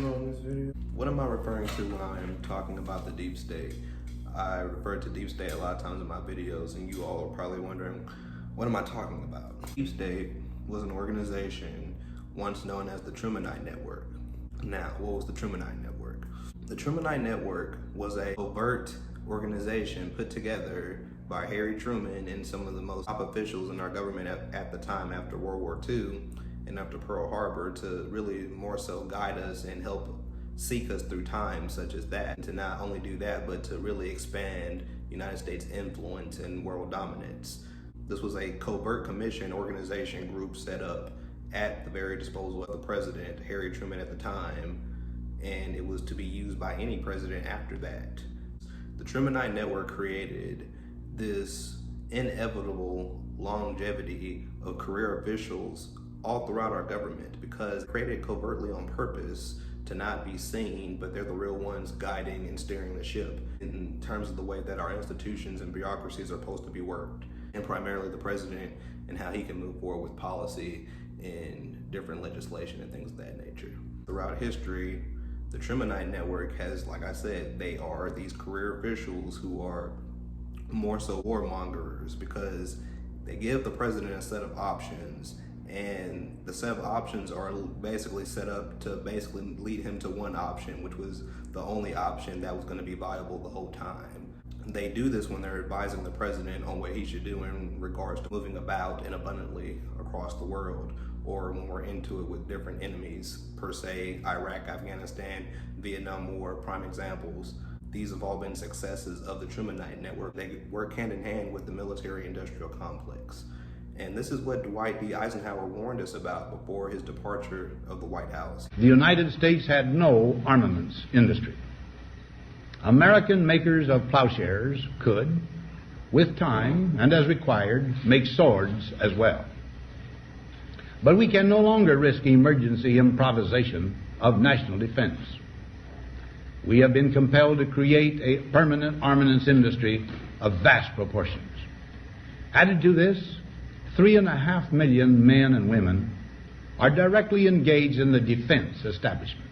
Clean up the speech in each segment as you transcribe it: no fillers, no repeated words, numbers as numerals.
on this video. What am I referring to when I'm talking about the deep state? I refer to deep state a lot of times in my videos, and you all are probably wondering, what am I talking about? Deep state was an organization once known as the Trumanite Network. Now, what was the Trumanite Network? The Trumanite Network was a overt organization put together by Harry Truman and some of the most top officials in our government at the time after World War II and after Pearl Harbor to really more so guide us and help seek us through times such as that. And to not only do that, but to really expand United States influence and world dominance. This was a covert commission organization group set up at the very disposal of the president, Harry Truman at the time, and it was to be used by any president after that. The Trumanite Network created this inevitable longevity of career officials all throughout our government because created covertly on purpose to not be seen, but they're the real ones guiding and steering the ship in terms of the way that our institutions and bureaucracies are supposed to be worked, and primarily the president and how he can move forward with policy and different legislation and things of that nature. Throughout history, the Trumanite Network has, like I said, they are these career officials who are more so warmongers because they give the president a set of options, and the set of options are basically set up to basically lead him to one option, which was the only option that was going to be viable the whole time. They do this when they're advising the president on what he should do in regards to moving about and abundantly across the world, or when we're into it with different enemies, per se, Iraq, Afghanistan, Vietnam War, prime examples. These have all been successes of the Trumanite Network. They work hand in hand with the military-industrial complex. And this is what Dwight D. Eisenhower warned us about before his departure of the White House. The United States had no armaments industry. American makers of plowshares could, with time and as required, make swords as well. But we can no longer risk emergency improvisation of national defense. We have been compelled to create a permanent armaments industry of vast proportions. Added to this, 3.5 million men and women are directly engaged in the defense establishment.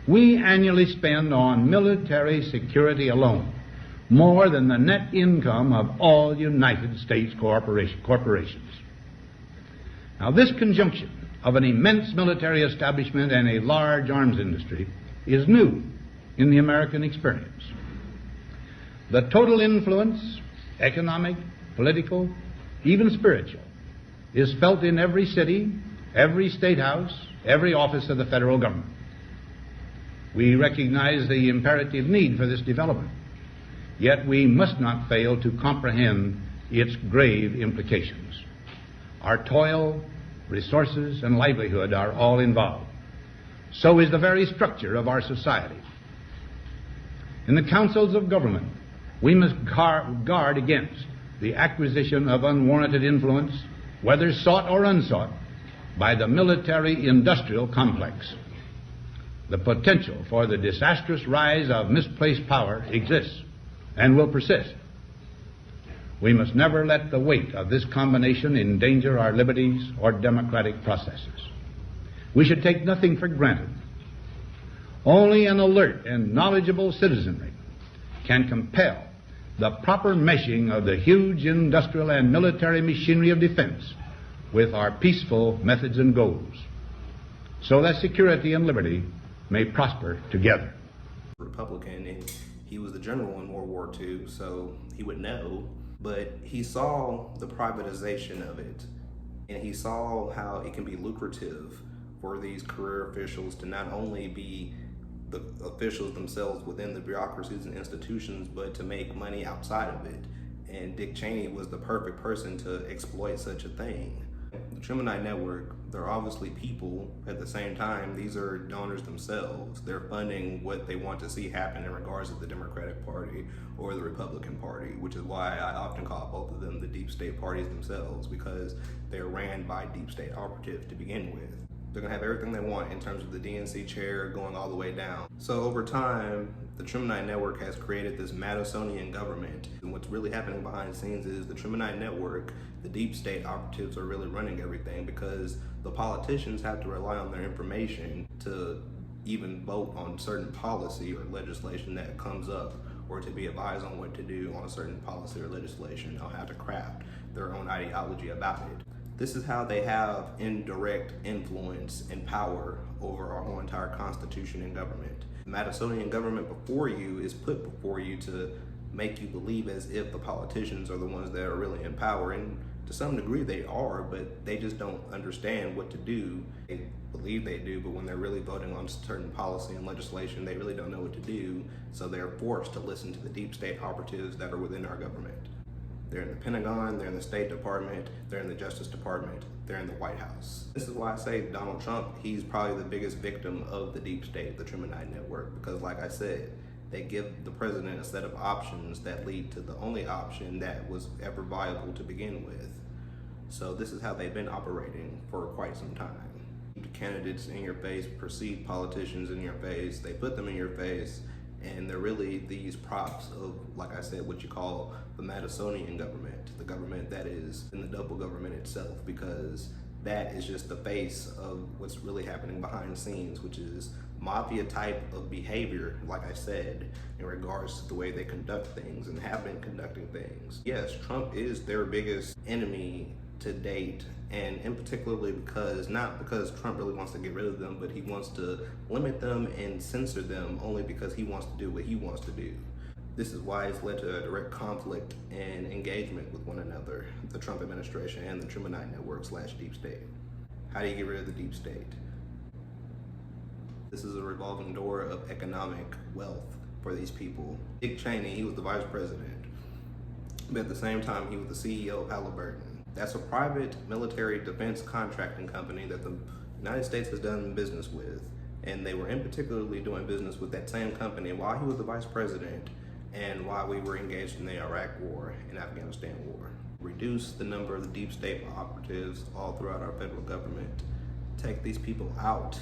We annually spend on military security alone more than the net income of all United States corporations. Now, this conjunction of an immense military establishment and a large arms industry is new in the American experience. The total influence, economic, political, even spiritual, is felt in every city, every state house, every office of the federal government. We recognize the imperative need for this development, yet we must not fail to comprehend its grave implications. Our toil, resources, and livelihood are all involved. So is the very structure of our society. In the councils of government, we must guard against the acquisition of unwarranted influence, whether sought or unsought, by the military-industrial complex. The potential for the disastrous rise of misplaced power exists and will persist. We must never let the weight of this combination endanger our liberties or democratic processes. We should take nothing for granted. Only an alert and knowledgeable citizenry can compel the proper meshing of the huge industrial and military machinery of defense with our peaceful methods and goals, so that security and liberty may prosper together. Republican, and he was the general in World War II, so he would know, but he saw the privatization of it, and he saw how it can be lucrative for these career officials to not only be the officials themselves within the bureaucracies and institutions, but to make money outside of it. And Dick Cheney was the perfect person to exploit such a thing. The Trumanite Network, they're obviously people. At the same time, these are donors themselves. They're funding what they want to see happen in regards to the Democratic Party or the Republican Party, which is why I often call both of them the deep state parties themselves, because they're ran by deep state operatives to begin with. They're gonna have everything they want in terms of the DNC chair going all the way down. So over time, the Trumanite Network has created this Madisonian government. And what's really happening behind the scenes is the Trumanite Network, the deep state operatives are really running everything because the politicians have to rely on their information to even vote on certain policy or legislation that comes up, or to be advised on what to do on a certain policy or legislation, or how to craft their own ideology about it. This is how they have indirect influence and power over our whole entire constitution and government. The Madisonian government before you is put before you to make you believe as if the politicians are the ones that are really in power, and to some degree they are, but they just don't understand what to do. They believe they do, but when they're really voting on certain policy and legislation, they really don't know what to do, so they're forced to listen to the deep state operatives that are within our government. They're in the Pentagon, they're in the State Department, they're in the Justice Department, they're in the White House. This is why I say Donald Trump, he's probably the biggest victim of the deep state, the Trumanite network, because like I said, they give the president a set of options that lead to the only option that was ever viable to begin with. So this is how they've been operating for quite some time. Keep candidates in your face, perceived politicians in your face, they put them in your face, and they're really these props of, like I said, what you call the Madisonian government, the government that is in the double government itself, because that is just the face of what's really happening behind the scenes, which is mafia type of behavior, like I said, in regards to the way they conduct things and have been conducting things. Yes, Trump is their biggest enemy to date, and in particularly because, not because Trump really wants to get rid of them, but he wants to limit them and censor them only because he wants to do what he wants to do. This is why it's led to a direct conflict and engagement with one another, the Trump administration and the Trumanite network / deep state. How do you get rid of the deep state? This is a revolving door of economic wealth for these people. Dick Cheney, he was the vice president, but at the same time, he was the CEO of Halliburton. That's a private military defense contracting company that the United States has done business with, and they were in particularly doing business with that same company while he was the vice president and while we were engaged in the Iraq war and Afghanistan war. Reduce the number of the deep state operatives all throughout our federal government. Take these people out.